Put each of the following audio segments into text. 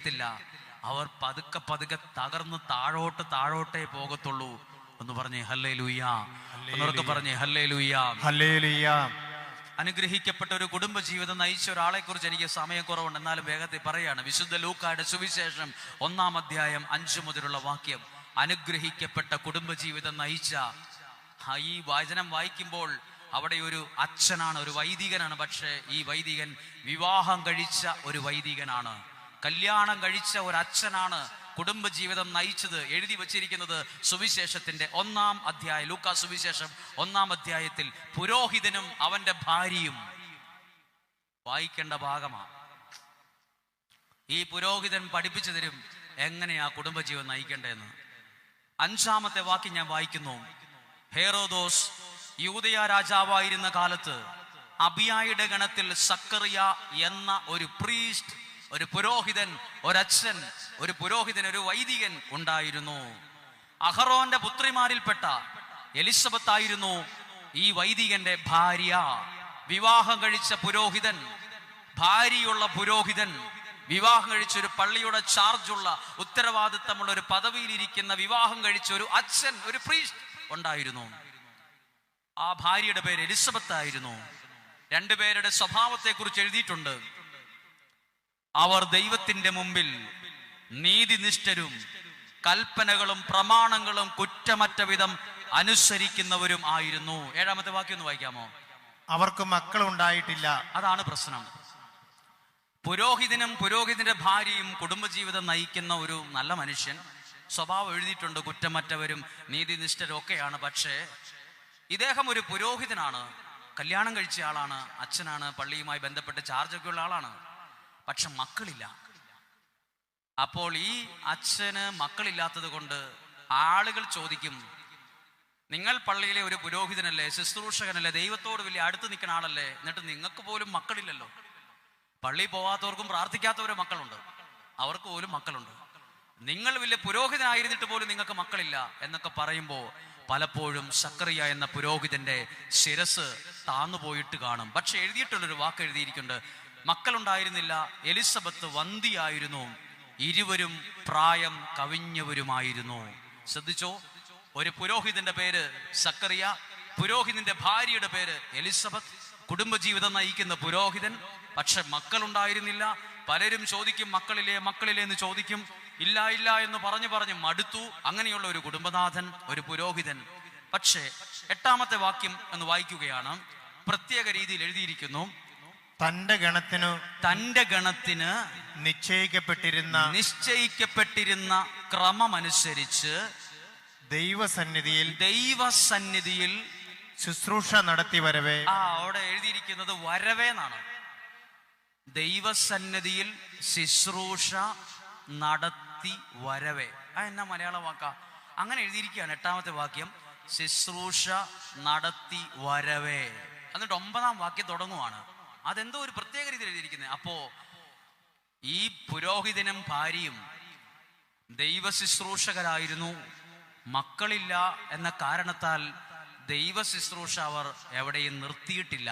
ത്തില്ല. അവർ പതുക്കെ പതുക്കെ തകർന്ന് താഴോട്ടേ പോകത്തുള്ളൂ എന്ന് പറഞ്ഞേ ഹല്ലേലൂയ. എന്നൊക്കെ പറഞ്ഞേ ഹല്ലേലൂയ. ഹല്ലേലൂയ. അനുഗ്രഹിക്കപ്പെട്ട ഒരു കുടുംബ ജീവിതം നയിച്ച ഒരാളെ കുറിച്ച് എനിക്ക് സമയം കുറവുണ്ട്, എന്നാലും വേഗത്തിൽ പറയാണ്. വിശുദ്ധ ലൂക്കായുടെ സുവിശേഷം 1-ാം അധ്യായം 5 മുതലുള്ള വാക്യം. അനുഗ്രഹിക്കപ്പെട്ട കുടുംബജീവിതം നയിച്ച ഈ വചനം വായിക്കുമ്പോൾ അവിടെ ഒരു അച്ഛനാണ്, ഒരു വൈദികനാണ്. പക്ഷേ ഈ വൈദികൻ വിവാഹം കഴിച്ച ഒരു വൈദികനാണ്, കല്യാണം കഴിച്ച ഒരു അച്ഛനാണ് കുടുംബജീവിതം നയിച്ചത്. എഴുതി വച്ചിരിക്കുന്നത് സുവിശേഷത്തിന്റെ 1-ാം അധ്യായം, ലൂക്കാ സുവിശേഷം 1-ാം അധ്യായത്തിൽ പുരോഹിതനും അവന്റെ ഭാര്യയും. വായിക്കേണ്ട ഭാഗമാണ്. ഈ പുരോഹിതൻ പഠിപ്പിച്ചു തരും എങ്ങനെയാ കുടുംബജീവിതം നയിക്കേണ്ടതെന്ന്. 5-ാമത്തെ വാക്യം ഞാൻ വായിക്കുന്നു. ഹെറോദോസ് യൂദയ രാജാവായിരുന്ന കാലത്ത് അബിയായുടെ ഗണത്തിൽ സക്കറിയ എന്ന ഒരു പ്രീസ്റ്റ്, ഒരു പുരോഹിതൻ, ഒരച്ഛൻ, ഒരു പുരോഹിതൻ, ഒരു വൈദികൻ ഉണ്ടായിരുന്നു. അഹറോന്റെ പുത്രിമാരിൽപ്പെട്ട എലിസബത്ത് ആയിരുന്നു ഈ വൈദികന്റെ ഭാര്യ. വിവാഹം കഴിച്ച പുരോഹിതൻ, ഭാര്യയുള്ള പുരോഹിതൻ, വിവാഹം കഴിച്ച ഒരു പള്ളിയുടെ ചാർജുള്ള ഉത്തരവാദിത്തമുള്ള ഒരു പദവിയിലിരിക്കുന്ന വിവാഹം കഴിച്ച ഒരു അച്ഛൻ, ഒരു പ്രീസ്റ്റ് ഉണ്ടായിരുന്നു. ആ ഭാര്യയുടെ പേര് എലിസബത്ത് ആയിരുന്നു. രണ്ടുപേരുടെ സ്വഭാവത്തെ കുറിച്ച് എഴുതിയിട്ടുണ്ട്. അവർ ദൈവത്തിന്റെ മുമ്പിൽ നീതിനിഷ്ഠരും കൽപ്പനകളും പ്രമാണങ്ങളും കുറ്റമറ്റ വിധം അനുസരിക്കുന്നവരും ആയിരുന്നു. 7-ാമത്തെ വാക്യം ഒന്ന് വായിക്കാമോ? അവർക്ക് മക്കൾ ഉണ്ടായിട്ടില്ല. അതാണ് പ്രശ്നം. പുരോഹിതനും പുരോഹിതന്റെ ഭാര്യയും കുടുംബജീവിതം നയിക്കുന്ന ഒരു നല്ല മനുഷ്യൻ. സ്വഭാവം എഴുതിയിട്ടുണ്ട്, കുറ്റമറ്റവരും നീതിനിഷ്ഠരും ഒക്കെയാണ്. പക്ഷേ ഇദ്ദേഹം ഒരു പുരോഹിതനാണ്, കല്യാണം കഴിച്ച ആളാണ്, അച്ഛനാണ്, പള്ളിയുമായി ബന്ധപ്പെട്ട് ചാർജൊക്കെ ഉള്ള ആളാണ്. പക്ഷെ മക്കളില്ല. അപ്പോൾ ഈ അച്ഛന് മക്കളില്ലാത്തത് കൊണ്ട് ആളുകൾ ചോദിക്കും, നിങ്ങൾ പള്ളിയിലെ ഒരു പുരോഹിതനല്ലേ, ശുശ്രൂഷകനല്ലേ, ദൈവത്തോട് വലിയ അടുത്ത് നിൽക്കുന്ന ആളല്ലേ, എന്നിട്ട് നിങ്ങൾക്ക് പോലും മക്കളില്ലല്ലോ. പള്ളി പോവാത്തവർക്കും പ്രാർത്ഥിക്കാത്തവരും മക്കളുണ്ട്, അവർക്ക് പോലും മക്കളുണ്ട്. നിങ്ങൾ വലിയ പുരോഹിതനായിരുന്നിട്ട് പോലും നിങ്ങൾക്ക് മക്കളില്ല എന്നൊക്കെ പറയുമ്പോൾ പലപ്പോഴും സക്കറിയ എന്ന പുരോഹിതന്റെ ശിരസ് താന്നുപോയിട്ട് കാണും. പക്ഷെ എഴുതിയിട്ടുള്ളൊരു വാക്ക് എഴുതിയിരിക്കുന്നുണ്ട്, മക്കളുണ്ടായിരുന്നില്ല, എലിസബത്ത് വന്ധിയായിരുന്നു, ഇരുവരും പ്രായം കവിഞ്ഞവരുമായിരുന്നു. ശ്രദ്ധിച്ചോ, ഒരു പുരോഹിതന്റെ പേര് സക്കറിയ, പുരോഹിതന്റെ ഭാര്യയുടെ പേര് എലിസബത്ത്, കുടുംബജീവിതം നയിക്കുന്ന പുരോഹിതൻ. പക്ഷെ മക്കളുണ്ടായിരുന്നില്ല. പലരും ചോദിക്കും മക്കളില്ലേ മക്കളില്ലേ എന്ന് ചോദിക്കും. ഇല്ല ഇല്ല എന്ന് പറഞ്ഞു മടുത്തു. അങ്ങനെയുള്ള ഒരു കുടുംബനാഥൻ, ഒരു പുരോഹിതൻ. പക്ഷേ 8-ാമത്തെ വാക്യം എന്ന് വായിക്കുകയാണ്. പ്രത്യേക രീതിയിൽ എഴുതിയിരിക്കുന്നു, തന്റെ ഗണത്തിന് നിശ്ചയിക്കപ്പെട്ടിരുന്ന ക്രമമനുസരിച്ച് ദൈവസന്നിധിയിൽ ശുശ്രൂഷ നടത്തി വരവേ. അവിടെ എഴുതിയിരിക്കുന്നത് വരവേ എന്നാണ്. ദൈവസന്നിധിയിൽ ശുശ്രൂഷ നടത്തി വരവേ. എന്നാ മലയാള വാക്കാ? അങ്ങനെ എഴുതിയിരിക്കുകയാണ്. 8-ാമത്തെ വാക്യം ശുശ്രൂഷ നടത്തി വരവേ. എന്നിട്ട് 9-ാം വാക്യം തുടങ്ങുവാണ്. അതെന്തോ ഒരു പ്രത്യേക രീതിയിൽ എഴുതിയിരിക്കുന്നത്. അപ്പോ ഈ പുരോഹിതനും ഭാര്യയും ദൈവ ശുശ്രൂഷകരായിരുന്നു. മക്കളില്ല എന്ന കാരണത്താൽ ദൈവ ശുശ്രൂഷ അവർ എവിടെയും നിർത്തിയിട്ടില്ല.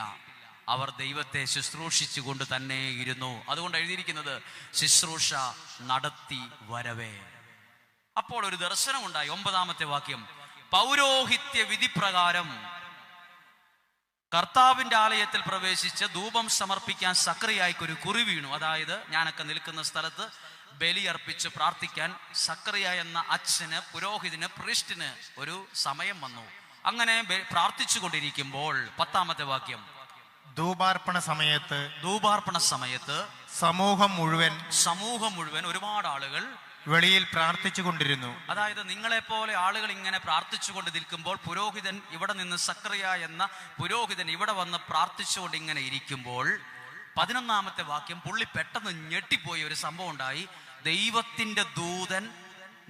അവർ ദൈവത്തെ ശുശ്രൂഷിച്ചു കൊണ്ട് തന്നെ ഇരുന്നു. അതുകൊണ്ട് എഴുതിയിരിക്കുന്നത് ശുശ്രൂഷ നടത്തി വരവേ. അപ്പോൾ ഒരു ദർശനമുണ്ടായി. 9-ാമത്തെ വാക്യം, പൗരോഹിത്യ വിധിപ്രകാരം കർത്താവിന്റെ ആലയത്തിൽ പ്രവേശിച്ച് ധൂപം സമർപ്പിക്കാൻ സക്കറിയായിക്ക് ഒരു കുറി വീണു. അതായത് ഞാനൊക്കെ നിൽക്കുന്ന സ്ഥലത്ത് ബലിയർപ്പിച്ച് പ്രാർത്ഥിക്കാൻ സക്കറിയ എന്ന അച്ഛന്, പുരോഹിതന്, പ്രീസ്റ്റിന് ഒരു സമയം വന്നു. അങ്ങനെ പ്രാർത്ഥിച്ചു കൊണ്ടിരിക്കുമ്പോൾ 10-ാമത്തെ വാക്യം, ധൂപാർപ്പണ സമയത്ത് സമൂഹം മുഴുവൻ ഒരുപാട് ആളുകൾ വെളിയിൽ പ്രാർത്ഥിച്ചു കൊണ്ടിരുന്നു. അതായത് നിങ്ങളെപ്പോലെ ആളുകൾ ഇങ്ങനെ പ്രാർത്ഥിച്ചുകൊണ്ട് നിൽക്കുമ്പോൾ പുരോഹിതൻ ഇവിടെ നിന്ന്, സക്കറിയ എന്ന പുരോഹിതൻ ഇവിടെ വന്ന് പ്രാർത്ഥിച്ചുകൊണ്ട് ഇങ്ങനെ ഇരിക്കുമ്പോൾ 11-ാമത്തെ വാക്യം, പുള്ളി പെട്ടെന്ന് ഞെട്ടിപ്പോയി. ഒരു സംഭവം ഉണ്ടായി. ദൈവത്തിന്റെ ദൂതൻ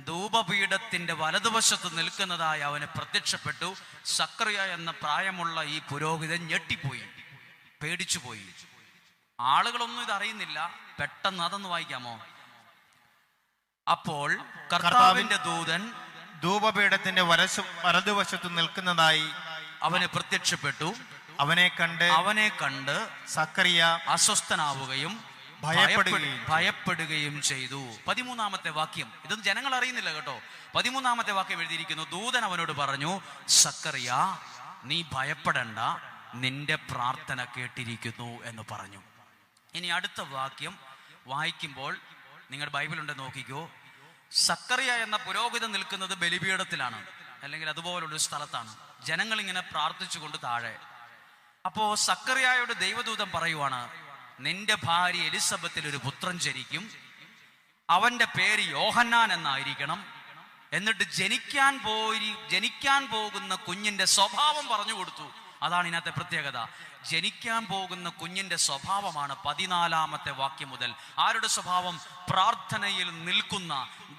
ധൂപപീഠത്തിന്റെ വലതുവശത്ത് നിൽക്കുന്നതായി അവന് പ്രത്യക്ഷപ്പെട്ടു. സക്കറിയ എന്ന പ്രായമുള്ള ഈ പുരോഹിതൻ ഞെട്ടിപ്പോയി, പേടിച്ചുപോയി. ആളുകളൊന്നും ഇത് അറിയുന്നില്ല. പെട്ടെന്ന് അതൊന്ന് വായിക്കാമോ? അപ്പോൾ കർത്താവിന്റെ ദൂതൻ ധൂപപീഠത്തിന്റെ വലതുവശത്ത് നിൽക്കുന്നതായി അവന് പ്രത്യക്ഷപ്പെട്ടു. അവനെ കണ്ട് സക്കറിയ അസ്വസ്ഥനാവുകയും ഭയപ്പെടുകയും ചെയ്തു. 13-ാമത്തെ വാക്യം, ഇതൊന്നും ജനങ്ങൾ അറിയുന്നില്ല കേട്ടോ. 13-ാമത്തെ വാക്യം എഴുതിയിരിക്കുന്നു, ദൂതൻ അവനോട് പറഞ്ഞു, സക്കറിയ നീ ഭയപ്പെടണ്ട, നിന്റെ പ്രാർത്ഥന കേട്ടിരിക്കുന്നു എന്ന് പറഞ്ഞു. ഇനി അടുത്ത വാക്യം വായിക്കുമ്പോൾ നിങ്ങൾ ബൈബിൾ ഉണ്ടെന്ന് നോക്കിക്കോ. സക്കറിയ എന്ന പുരോഹിതൻ നിൽക്കുന്നത് ബലിപീഠത്തിലാണ്, അല്ലെങ്കിൽ അതുപോലുള്ളൊരു സ്ഥലത്താണ്. ജനങ്ങൾ ഇങ്ങനെ പ്രാർത്ഥിച്ചുകൊണ്ട് താഴെ. അപ്പോ സക്കറിയായോട് ദൈവദൂതൻ പറയുവാണ്, നിന്റെ ഭാര്യ എലിസബത്തിൽ ഒരു പുത്രൻ ജനിക്കും, അവന്റെ പേര് യോഹന്നാൻ എന്നായിരിക്കണം. എന്നിട്ട് ജനിക്കാൻ പോകുന്ന കുഞ്ഞിന്റെ സ്വഭാവം പറഞ്ഞു കൊടുത്തു. അതാണ് ഇതിനകത്തെ പ്രത്യേകത. ജനിക്കാൻ പോകുന്ന കുഞ്ഞിന്റെ സ്വഭാവമാണ് 14-ാമത്തെ വാക്യം മുതൽ. ആരുടെ സ്വഭാവം? പ്രാർത്ഥനയിൽ നിൽക്കുന്ന,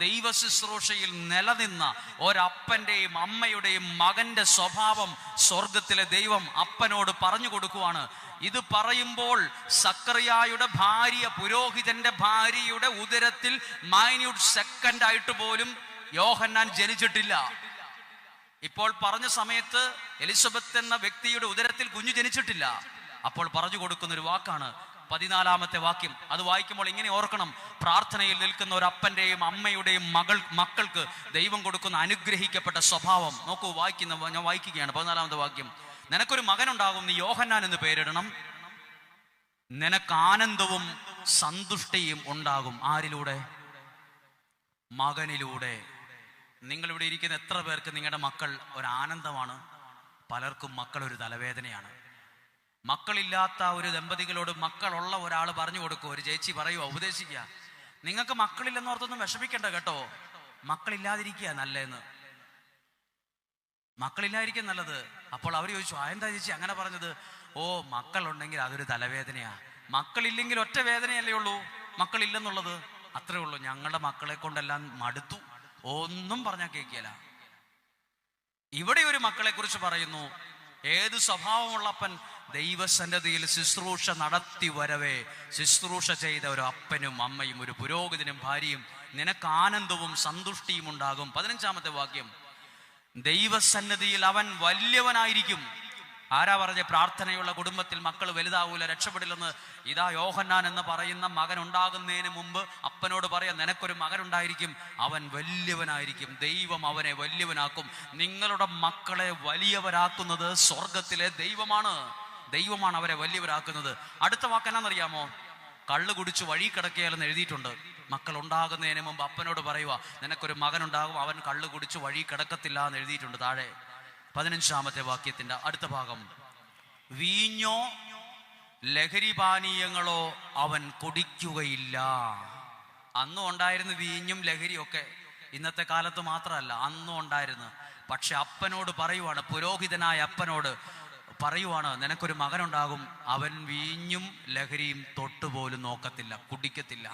ദൈവ ശുശ്രൂഷയിൽ നിലനിന്ന ഒരപ്പന്റെയും അമ്മയുടെയും മകന്റെ സ്വഭാവം സ്വർഗത്തിലെ ദൈവം അപ്പനോട് പറഞ്ഞു കൊടുക്കുവാണ്. ഇത് പറയുമ്പോൾ സക്കറിയായുടെ ഭാര്യ, പുരോഹിതന്റെ ഭാര്യയുടെ ഉദരത്തിൽ മൈന്യൂട്ട് സെക്കൻഡ് ആയിട്ട് പോലും യോഹന്നാൻ ജനിച്ചിട്ടില്ല. ഇപ്പോൾ പറഞ്ഞ സമയത്ത് എലിസബത്ത് എന്ന വ്യക്തിയുടെ ഉദരത്തിൽ കുഞ്ഞു ജനിച്ചിട്ടില്ല. അപ്പോൾ പറഞ്ഞു കൊടുക്കുന്ന ഒരു വാക്കാണ് 14-ാമത്തെ വാക്യം. അത് വായിക്കുമ്പോൾ ഇങ്ങനെ ഓർക്കണം, പ്രാർത്ഥനയിൽ നിൽക്കുന്ന ഒരു അപ്പന്റെയും അമ്മയുടെയും മക്കൾക്ക് ദൈവം കൊടുക്കുന്ന അനുഗ്രഹിക്കപ്പെട്ട സ്വഭാവം. നോക്കൂ, ഞാൻ വായിക്കുകയാണ് 14-ാമത്തെ വാക്യം. നിനക്കൊരു മകനുണ്ടാകും, നീ യോഹന്നാൻ എന്ന് പേരിടണം. നിനക്ക് ആനന്ദവും സന്തുഷ്ടിയും ഉണ്ടാകും. ആരിലൂടെ? മകനിലൂടെ. നിങ്ങളിവിടെ ഇരിക്കുന്ന എത്ര പേർക്ക് നിങ്ങളുടെ മക്കൾ ഒരു ആനന്ദമാണ്? പലർക്കും മക്കൾ ഒരു തലവേദനയാണ്. മക്കളില്ലാത്ത ഒരു ദമ്പതികളോട് മക്കളുള്ള ഒരാൾ പറഞ്ഞു കൊടുക്കും, ഒരു ചേച്ചി പറയുക, ഉപദേശിക്കുക, നിങ്ങൾക്ക് മക്കളില്ലെന്നോർത്തൊന്നും വിഷമിക്കണ്ട കേട്ടോ, മക്കളില്ലാതിരിക്കുക നല്ലതെന്ന്. മക്കളില്ലാതിരിക്കുക നല്ലത്. അപ്പോൾ അവർ ചോദിച്ചു, എന്താ ചേച്ചി അങ്ങനെ പറഞ്ഞത്? ഓ, മക്കളുണ്ടെങ്കിൽ അതൊരു തലവേദനയാ. മക്കളില്ലെങ്കിൽ ഒറ്റ വേദനയല്ലേ ഉള്ളൂ, മക്കളില്ലെന്നുള്ളത്. അത്രേ ഉള്ളൂ. ഞങ്ങളുടെ മക്കളെ കൊണ്ടെല്ലാം മടുത്തു, ഒന്നും പറഞ്ഞാൽ കേൾക്കില്ല. ഇവിടെ ഒരു മക്കളെ കുറിച്ച് പറയുന്നു. ഏത് സ്വഭാവമുള്ളപ്പൻ? ദൈവസന്നിധിയിൽ ശുശ്രൂഷ നടത്തി വരവേ ശുശ്രൂഷ ചെയ്ത ഒരു അപ്പനും അമ്മയും ഒരു പുരോഹിതനും ഭാര്യയും. നിനക്ക് ആനന്ദവും സന്തുഷ്ടിയും ഉണ്ടാകും. 15-ാമത്തെ വാക്യം, ദൈവസന്നിധിയിൽ അവൻ വലിയവനായിരിക്കും. ആരാ പറഞ്ഞ? പ്രാർത്ഥനയുള്ള കുടുംബത്തിൽ മക്കൾ വലുതാവൂല, രക്ഷപ്പെടില്ലെന്ന്. ഇതാ യോഹന്നാൻ എന്ന് പറയുന്ന മകൻ ഉണ്ടാകുന്നതിന് മുമ്പ് അപ്പനോട് പറയാം, നിനക്കൊരു മകൻ ഉണ്ടായിരിക്കും, അവൻ വലിയവനായിരിക്കും, ദൈവം അവനെ വലിയവനാക്കും. നിങ്ങളുടെ മക്കളെ വലിയവരാക്കുന്നത് സ്വർഗത്തിലെ ദൈവമാണ്. ദൈവമാണ് അവരെ വലിയവരാക്കുന്നത്. അടുത്ത വാക്കെന്നാന്നറിയാമോ? കള്ളു കുടിച്ച് വഴി കിടക്കുകയെന്ന് എഴുതിയിട്ടുണ്ട്. മക്കൾ ഉണ്ടാകുന്നതിന് മുമ്പ് അപ്പനോട് പറയുക, നിനക്കൊരു മകൻ ഉണ്ടാകും, അവൻ കള്ളു കുടിച്ച് വഴി കിടക്കത്തില്ല എന്ന് എഴുതിയിട്ടുണ്ട് താഴെ. 15-ാമത്തെ വാക്യത്തിന്റെ അടുത്ത ഭാഗം, വീഞ്ഞോ ലഹരി പാനീയങ്ങളോ അവൻ കുടിക്കുകയില്ല. അന്നും ഉണ്ടായിരുന്നു വീഞ്ഞും ലഹരിയും ഒക്കെ, ഇന്നത്തെ കാലത്ത് മാത്രമല്ല, അന്നും ഉണ്ടായിരുന്നു. പക്ഷെ അപ്പനോട് പറയുവാണ്, പുരോഹിതനായ അപ്പനോട് പറയുവാണ്, നിനക്കൊരു മകനുണ്ടാകും, അവൻ വീഞ്ഞും ലഹരിയും തൊട്ടുപോലും നോക്കത്തില്ല, കുടിക്കത്തില്ല.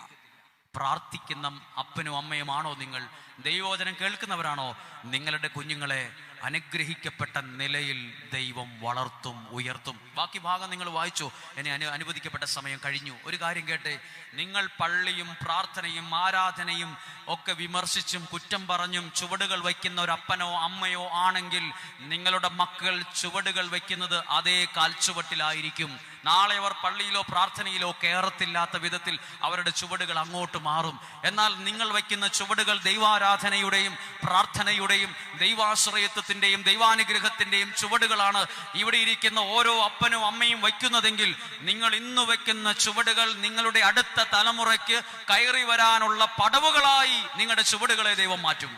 പ്രാർത്ഥിക്കുന്ന അപ്പനും അമ്മയുമാണോ നിങ്ങൾ? ദൈവവചനം കേൾക്കുന്നവരാണോ? നിങ്ങളുടെ കുഞ്ഞുങ്ങളെ അനുഗ്രഹിക്കപ്പെട്ട നിലയിൽ ദൈവം വളർത്തും, ഉയർത്തും. ബാക്കി ഭാഗം നിങ്ങൾ വായിച്ചു. എന്നെ അനുവദിക്കപ്പെട്ട സമയം കഴിഞ്ഞു. ഒരു കാര്യം കേട്ടെ, നിങ്ങൾ പള്ളിയും പ്രാർത്ഥനയും ആരാധനയും ഒക്കെ വിമർശിച്ചും കുറ്റം പറഞ്ഞും ചുവടുകൾ വയ്ക്കുന്ന ഒരു അപ്പനോ അമ്മയോ ആണെങ്കിൽ നിങ്ങളുടെ മക്കൾ ചുവടുകൾ വയ്ക്കുന്നത് അതേ കാൽച്ചുവട്ടിലായിരിക്കും. നാളെ അവർ പള്ളിയിലോ പ്രാർത്ഥനയിലോ കയറത്തില്ലാത്ത വിധത്തിൽ അവരുടെ ചുവടുകൾ അങ്ങോട്ട് മാറും. എന്നാൽ നിങ്ങൾ വയ്ക്കുന്ന ചുവടുകൾ ദൈവാരാധനയുടെയും പ്രാർത്ഥനയുടെയും ദൈവാശ്രയത്വത്തിന്റെയും ദൈവാനുഗ്രഹത്തിന്റെയും ചുവടുകളാണ് ഇവിടെ ഇരിക്കുന്ന ഓരോ അപ്പനും അമ്മയും വയ്ക്കുന്നതെങ്കിൽ നിങ്ങൾ ഇന്ന് വയ്ക്കുന്ന ചുവടുകൾ നിങ്ങളുടെ അടുത്ത തലമുറയ്ക്ക് കയറി വരാനുള്ള പടവുകളായി നിങ്ങളുടെ ചുവടുകളെ ദൈവം മാറ്റും.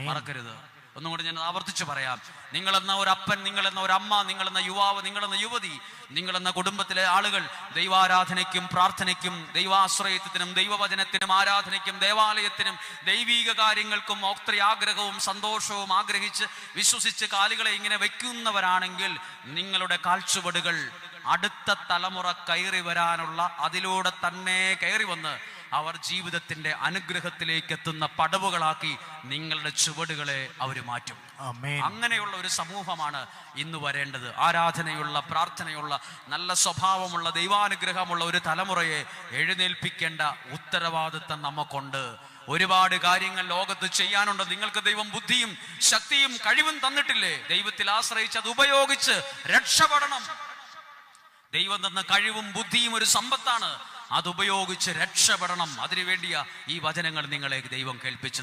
മറക്കരുത്. ഒന്നും കൂടി ഞാൻ ആവർത്തിച്ചു പറയാം. നിങ്ങളെന്ന ഒരു അപ്പൻ, നിങ്ങളെന്ന ഒരു അമ്മ, നിങ്ങളെന്ന യുവാവ്, നിങ്ങളെന്ന യുവതി, നിങ്ങളെന്ന കുടുംബത്തിലെ ആളുകൾ ദൈവാരാധനയ്ക്കും പ്രാർത്ഥനയ്ക്കും ദൈവാശ്രയത്വത്തിനും ദൈവവചനത്തിനും ആരാധനയ്ക്കും ദേവാലയത്തിനും ദൈവീക കാര്യങ്ങൾക്കും ഒത്തിരി ആഗ്രഹവും സന്തോഷവും ആഗ്രഹിച്ച് വിശ്വസിച്ച് കാലുകളെ ഇങ്ങനെ വയ്ക്കുന്നവരാണെങ്കിൽ നിങ്ങളുടെ കാൽച്ചുവടുകൾ അടുത്ത തലമുറ കയറി വരാനുള്ള, അതിലൂടെ തന്നെ കയറി വന്ന് അവർ ജീവിതത്തിന്റെ അനുഗ്രഹത്തിലേക്ക് എത്തുന്ന പടവുകളാക്കി നിങ്ങളുടെ ചുവടുകളെ അവർ മാറ്റും. അങ്ങനെയുള്ള ഒരു സമൂഹമാണ് ഇന്ന് വരേണ്ടത്. ആരാധനയുള്ള, പ്രാർത്ഥനയുള്ള, നല്ല സ്വഭാവമുള്ള, ദൈവാനുഗ്രഹമുള്ള ഒരു തലമുറയെ എഴുന്നേൽപ്പിക്കേണ്ട ഉത്തരവാദിത്തം നമുക്കുണ്ട്. ഒരുപാട് കാര്യങ്ങൾ ലോകത്ത് ചെയ്യാനുണ്ട്. നിങ്ങൾക്ക് ദൈവം ബുദ്ധിയും ശക്തിയും കഴിവും തന്നിട്ടില്ലേ? ദൈവത്തിൽ ആശ്രയിച്ച് അത് ഉപയോഗിച്ച് രക്ഷപ്പെടണം. ദൈവം തന്ന കഴിവും ബുദ്ധിയും ഒരു സമ്പത്താണ്. അതുപയോഗിച്ച് രക്ഷപ്പെടണം. അതിനുവേണ്ടിയാ ഈ വചനങ്ങൾ നിങ്ങളെ ദൈവം കേൾപ്പിച്ചു